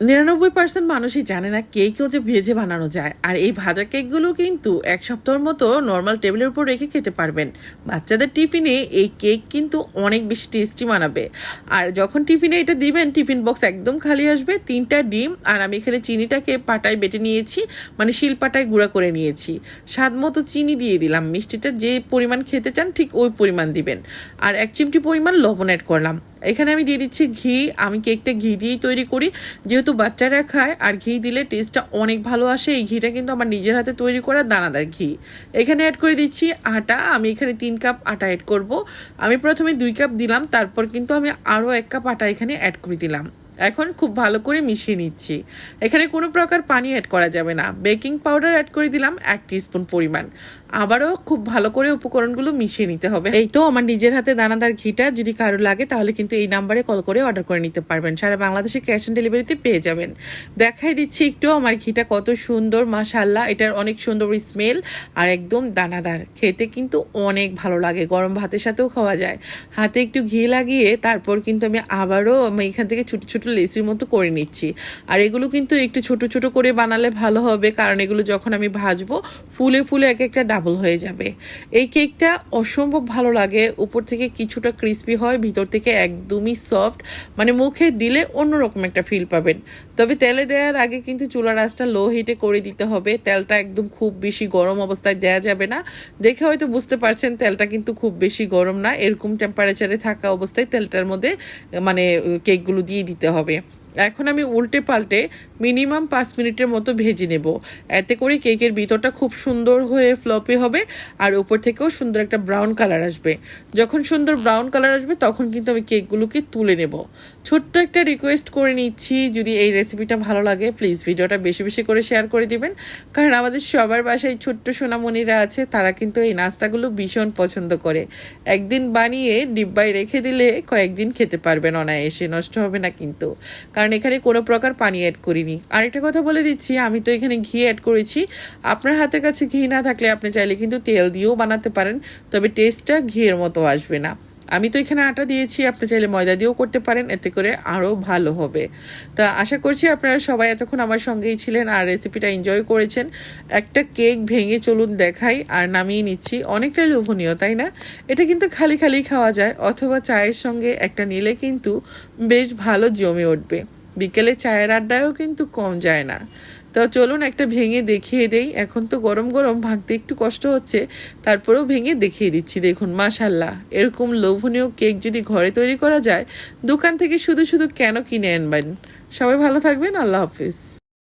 99% মানুষই জানে না কেকও যে ভেজে বানানো যায়। আর এই ভাজা কেকগুলো কিন্তু এক সপ্তাহের মতো নর্মাল টেবিলের উপর রেখে খেতে পারবেন। বাচ্চাদের টিফিনে এই কেক কিন্তু অনেক বেশি টেস্টি বানাবে। আর যখন টিফিনে এটা দিবেন, টিফিন বক্স একদম খালি আসবে। 3টা ডিম, আর আমি এখানে চিনিটাকে পাটায় বেটে নিয়েছি, মানে শিলপাটায় গুঁড়া করে নিয়েছি। স্বাদ মতো চিনি দিয়ে দিলাম, মিষ্টিটা যে পরিমাণ খেতে চান ঠিক ওই পরিমাণ দিবেন। আর 1 চিমটি পরিমাণ লবণ অ্যাড করলাম। এখানে আমি দিয়ে দিচ্ছি ঘি। আমি কেকটা ঘি দিয়েই তৈরি করি, যেহেতু বাচ্চারা খায় আর ঘি দিলে টেস্টটা অনেক ভালো আসে। এই ঘিটা কিন্তু আমার নিজের হাতে তৈরি করা দানাদার ঘি। এখানে অ্যাড করে দিচ্ছি আটা। আমি এখানে 3 কাপ আটা অ্যাড করব। আমি প্রথমে 2 কাপ দিলাম, তারপর কিন্তু আমি আরও 1 কাপ আটা এখানে অ্যাড করে দিলাম। এখন খুব ভালো করে মিশিয়ে নিচ্ছি। এখানে কোনো প্রকার পানি অ্যাড করা যাবে না। বেকিং পাউডার অ্যাড করে দিলাম 1 টিস্পুন পরিমাণ। আবারও খুব ভালো করে উপকরণগুলো মিশিয়ে নিতে হবে। এই তো আমার নিজের হাতে দানাদার ঘিটা। যদি কারো লাগে তাহলে কিন্তু এই নাম্বারে কল করে অর্ডার করে নিতে পারবেন। সারা বাংলাদেশে ক্যাশ অন ডেলিভারিতে পেয়ে যাবেন। দেখাই দিচ্ছি একটু আমার ঘিটা কত সুন্দর, মাশাআল্লাহ। এটার অনেক সুন্দর স্মেল আর একদম দানাদার। খেতে কিন্তু অনেক ভালো লাগে, গরম ভাতের সাথেও খাওয়া যায়। হাতে একটু ঘি লাগিয়ে তারপর কিন্তু আমি আবারও এখান থেকে ছোটো ছোটো লেসির মতো করে নিচ্ছি। আর এগুলো কিন্তু একটু ছোট ছোট করে বানালে ভালো হবে, কারণ এগুলো যখন আমি ভাজবো ফুলে ফুলে এক একটা ডাবল হয়ে যাবে। এই কেকটা অসম্ভব ভালো লাগে। উপর থেকে কিছুটা ক্রিস্পি হয়, ভিতর থেকে একদমই সফট, মানে মুখে দিলে অন্যরকম একটা ফিল পাবেন। তবে তেলে দেওয়ার আগে কিন্তু চুলার আঁচটা লো হিটে করে দিতে হবে। তেলটা একদম খুব বেশি গরম অবস্থায় দেওয়া যাবে না। দেখে হয়তো বুঝতে পারছেন তেলটা কিন্তু খুব বেশি গরম না। এরকম টেম্পারেচারে থাকা অবস্থায় তেলটার মধ্যে মানে কেকগুলো দিয়ে দিতে হবে। এখন আমি উল্টে পাল্টে মিনিমাম 5 মিনিটের মতো ভেজে নেব। এতে করে কেকের ভিতরটা খুব সুন্দর হয়ে ফ্লপি হবে, আর উপর থেকেও সুন্দর একটা ব্রাউন কালার আসবে। যখন সুন্দর ব্রাউন কালার আসবে তখন কিন্তু আমি কেকগুলোকে তুলে নেব। ছোট্ট একটা রিকোয়েস্ট করে নিচ্ছি, যদি এই রেসিপিটা ভালো লাগে প্লিজ ভিডিওটা বেশি বেশি করে শেয়ার করে দিবেন, কারণ আমাদের সবার বাসায় ছোট্ট সোনামণিরা আছে, তারা কিন্তু এই নাস্তাগুলো ভীষণ পছন্দ করে। একদিন বানিয়ে ডিব্বায় রেখে দিলে কয়েকদিন খেতে পারবেন অনায়াসে, নষ্ট হবে না কিন্তু, কারণ এখানে কোনো প্রকার পানি অ্যাড করিনি। আরেকটা কথা বলে দিচ্ছি, আমি তো এখানে ঘি অ্যাড করেছি। আপনার হাতের কাছে ঘি না থাকলে আপনি চাইলে কিন্তু তেল দিয়েও বানাতে পারেন, তবে টেস্টটা ঘিয়ের মতো আসবে না। আমি তো এখানে আটা দিয়েছি, আপনি চাইলে ময়দা দিয়েও করতে পারেন, এতে করে আরও ভালো হবে। তা আশা করছি আপনারা সবাই এতক্ষণ আমার সঙ্গেই ছিলেন আর রেসিপিটা এনজয় করেছেন। একটা কেক ভেঙে চলুন দেখাই, আর নামিয়ে নিচ্ছি। অনেকটাই লোভনীয়, তাই না? এটা কিন্তু খালি খালি খাওয়া যায়, অথবা চায়ের সঙ্গে একটা নিলে কিন্তু বেশ ভালো জমে উঠবে। বিকেলে চায়ের আড্ডায়ও কিন্তু কম যায় না। তো চলুন একটা ভেঙে দেখিয়ে দেই। এখন তো গরম গরম ভাঙতে একটু কষ্ট হচ্ছে, তারপরেও ভেঙে দেখিয়ে দিচ্ছি। দেখুন মাশাআল্লাহ, এরকম লোভনীয় কেক যদি ঘরে তৈরি করা যায়, দোকান থেকে শুধু শুধু কেন কিনে আনবেন? সবাই ভালো থাকবেন, আল্লাহ হাফিজ।